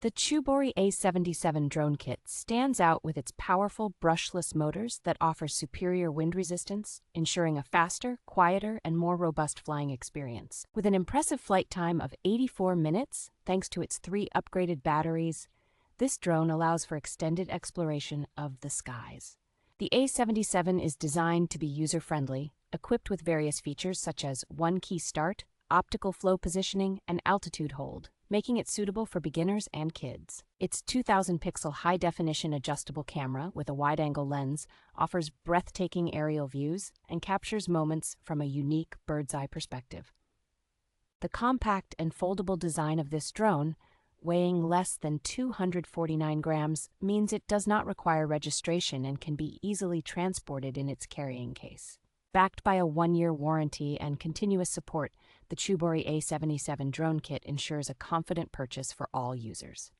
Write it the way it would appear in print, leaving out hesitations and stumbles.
The CHUBORY A77 Drone Kit stands out with its powerful brushless motors that offer superior wind resistance, ensuring a faster, quieter, and more robust flying experience. With an impressive flight time of 84 minutes, thanks to its 3 upgraded batteries, this drone allows for extended exploration of the skies. The A77 is designed to be user-friendly, equipped with various features such as one-key start, optical flow positioning, and altitude hold, making it suitable for beginners and kids. Its 2,000-pixel high-definition adjustable camera with a wide-angle lens offers breathtaking aerial views and captures moments from a unique bird's-eye perspective. The compact and foldable design of this drone, weighing less than 249 grams, means it does not require registration and can be easily transported in its carrying case. Backed by a 1-year warranty and continuous support, the CHUBORY A77 Drone Kit ensures a confident purchase for all users.